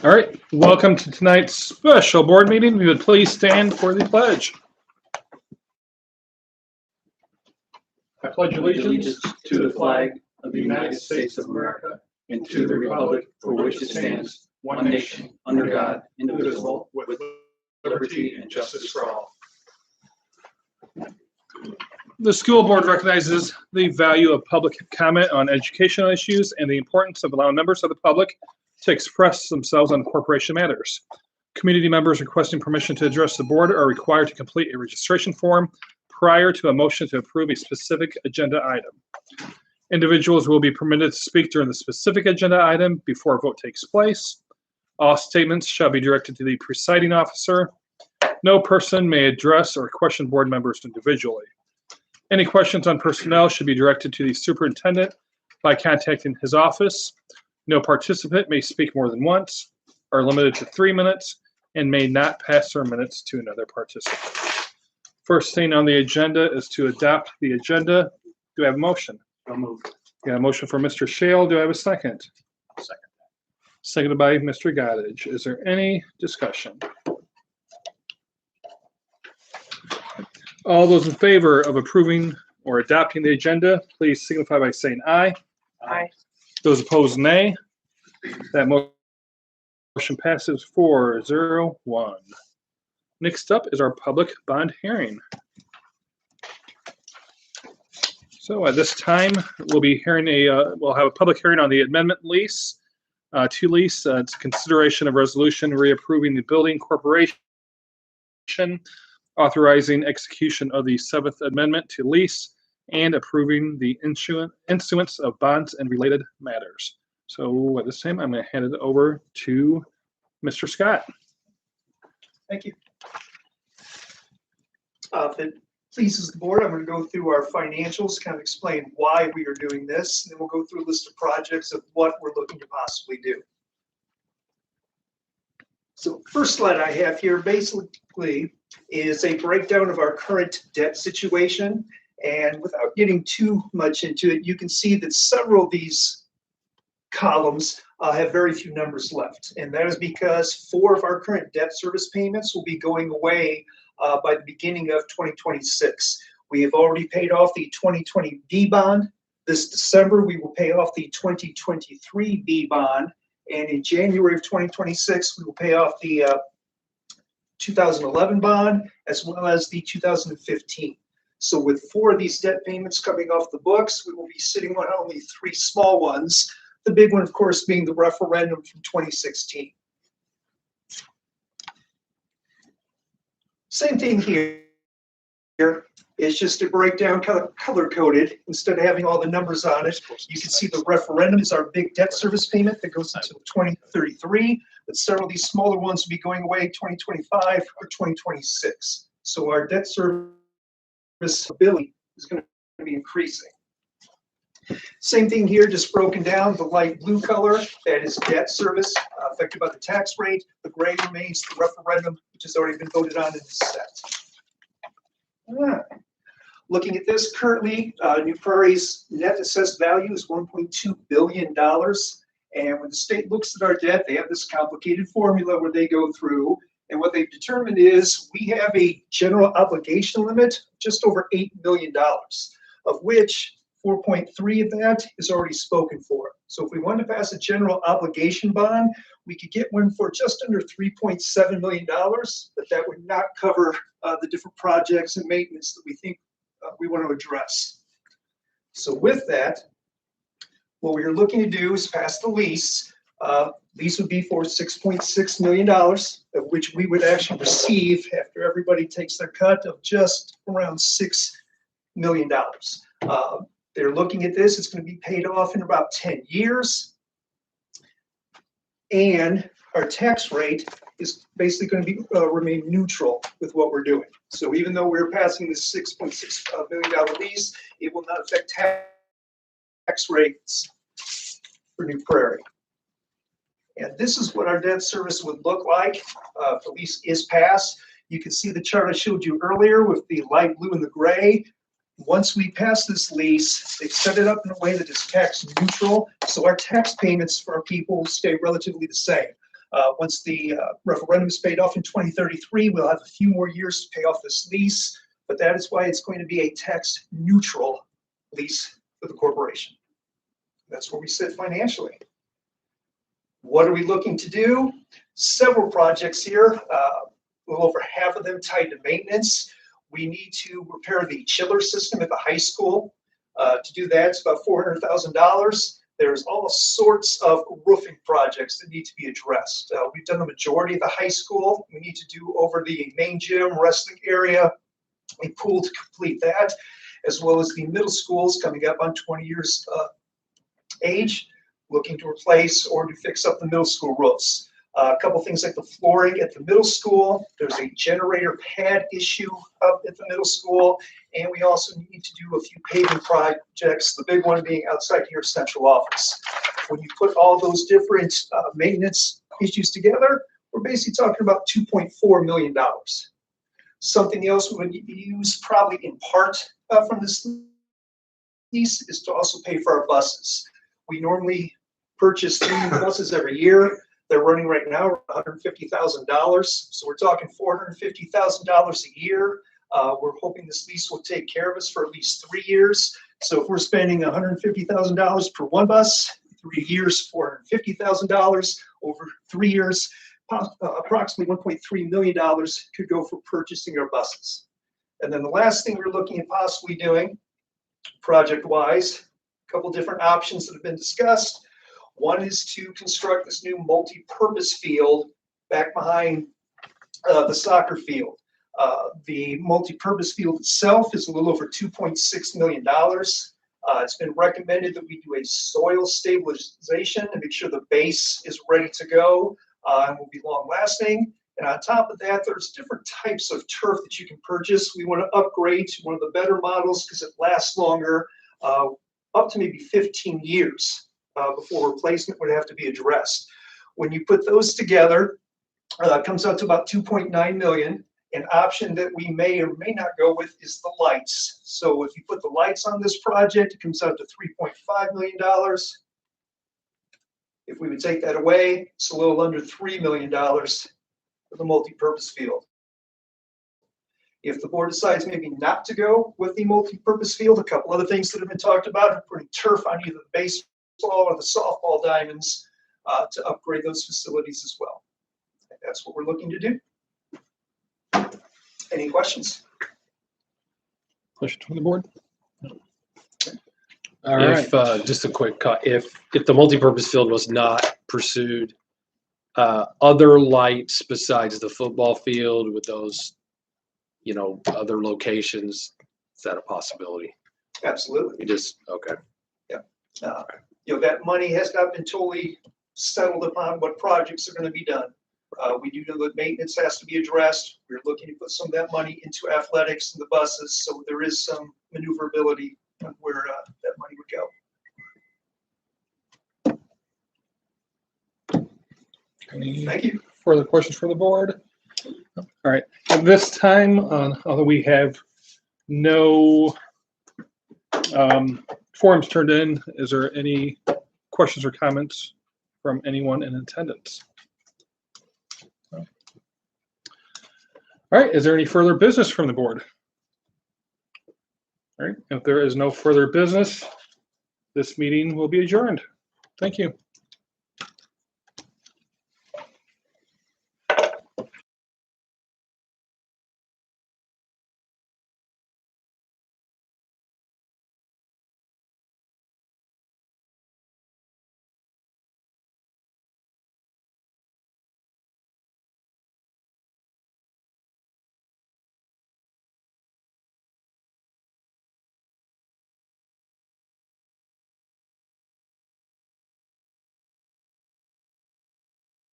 All right, welcome to tonight's special board meeting. We would please stand for the pledge. I pledge allegiance to the flag of the United States of America and to the republic for which it stands, one nation, under God, indivisible, with liberty and justice for all. The school board recognizes the value of public comment on educational issues and the importance of allowing members of the public to express themselves on corporation matters. Community members requesting permission to address the board are required to complete a registration form prior to a motion to approve a specific agenda item. Individuals will be permitted to speak during the specific agenda item before a vote takes place. All statements shall be directed to the presiding officer. No person may address or question board members individually. Any questions on personnel should be directed to the superintendent by contacting his office. No participant may speak more than once, are limited to 3 minutes, and may not pass their minutes to another participant. First thing on the agenda is to adopt the agenda. Do I have a motion? So moved. Yeah, a motion for Mr. Shale. Do I have a second? Second. Seconded by Mr. Goddage. Is there any discussion? All those in favor of approving or adopting the agenda, please signify by saying aye. Aye. Those opposed, nay. That motion passes 4-0-1. Next up is our public bond hearing. So at this time, we'll be hearing we'll have a public hearing on the amendment lease to lease. It's consideration of resolution reapproving the building corporation, authorizing execution of the 7th Amendment to lease, and approving the issuance of bonds and related matters. So at this time, I'm going to hand it over to Mr. Scott. Thank you. If it pleases the board, I'm going to go through our financials, kind of explain why we are doing this, and then we'll go through a list of projects of what we're looking to possibly do. So first slide I have here basically is a breakdown of our current debt situation. And without getting too much into it, you can see that several of these columns have very few numbers left. And that is because 4 of our current debt service payments will be going away by the beginning of 2026. We have already paid off the 2020 B bond. This December, we will pay off the 2023 B bond. And in January of 2026, we will pay off the 2011 bond as well as the 2015. So with 4 of these debt payments coming off the books, we will be sitting on only 3 small ones. The big one, of course, being the referendum from 2016. Same thing here. It's just a breakdown, kind of color-coded. Instead of having all the numbers on it, you can see the referendum is our big debt service payment that goes until 2033. But several of these smaller ones will be going away 2025 or 2026. So our debt service ability is going to be increasing. Same thing here, just broken down. The light blue color, that is debt service affected by the tax rate. The gray remains the referendum, which has already been voted on and is set. Looking at this, currently, New Prairie's net assessed value is $1.2 billion. And when the state looks at our debt, they have this complicated formula where they go through. And what they've determined is we have a general obligation limit just over $8 million, of which 4.3 of that is already spoken for. So if we wanted to pass a general obligation bond, we could get one for just under $3.7 million, but that would not cover the different projects and maintenance that we think we want to address. So with that, what we are looking to do is pass the lease. Lease would be for $6.6 million, of which we would actually receive after everybody takes their cut of just around $6 million. They're looking at this, it's going to be paid off in about 10 years. And our tax rate is basically going to be remain neutral with what we're doing. So even though we're passing this $6.6 million lease, it will not affect tax rates for New Prairie. And this is what our debt service would look like if the lease is passed. You can see the chart I showed you earlier with the light blue and the gray. Once we pass this lease, they've set it up in a way that is tax neutral, so our tax payments for our people stay relatively the same. Once the referendum is paid off in 2033, we'll have a few more years to pay off this lease, but that is why it's going to be a tax neutral lease for the corporation. That's where we sit financially. What are we looking to do? Several projects here, a little over half of them tied to maintenance. We need to repair the chiller system at the high school. To do that, it's about $400,000. There's all sorts of roofing projects that need to be addressed. We've done the majority of the high school. We need to do over the main gym, wrestling area, a pool to complete that, as well as the middle schools coming up on 20 years age, looking to replace or to fix up the middle school roofs. A couple things like the flooring at the middle school. There's a generator pad issue up at the middle school, and we also need to do a few paving projects, the big one being outside your central office. When you put all those different maintenance issues together, we're basically talking about $2.4 million. Something else we would use probably in part from this lease is to also pay for our buses. We normally purchase 3 buses every year. They're running right now $150,000. So we're talking $450,000 a year. We're hoping this lease will take care of us for at least 3 years. So if we're spending $150,000 per one bus, 3 years, $450,000 over 3 years, approximately $1.3 million could go for purchasing our buses. And then the last thing we're looking at possibly doing, project-wise, a couple different options that have been discussed. One is to construct this new multi-purpose field back behind the soccer field. The multi-purpose field itself is a little over $2.6 million. It's been recommended that we do a soil stabilization and make sure the base is ready to go and will be long lasting. And on top of that, there's different types of turf that you can purchase. We want to upgrade to one of the better models because it lasts longer, up to maybe 15 years before replacement would have to be addressed. When you put those together, it comes out to about $2.9 million. An option that we may or may not go with is the lights. So if you put the lights on this project, it comes out to $3.5 million. If we would take that away, it's a little under $3 million for the multi-purpose field. If the board decides maybe not to go with the multi-purpose field, a couple other things that have been talked about, putting turf on either the baseball or the softball diamonds to upgrade those facilities as well. And that's what we're looking to do. Any questions? Questions from the board? All right. Just a quick cut. If the multipurpose field was not pursued, other lights besides the football field with those, other locations, is that a possibility? Absolutely. You just, okay. Yeah. That money has not been totally settled upon what projects are going to be done. We do know that maintenance has to be addressed. We're looking to put some of that money into athletics and the buses, so there is some maneuverability on where that money would go. Thank you. Further questions from the board? All right. At this time, although we have no forms turned in, is there any questions or comments from anyone in attendance? All right, is there any further business from the board? All right, if there is no further business, this meeting will be adjourned. Thank you.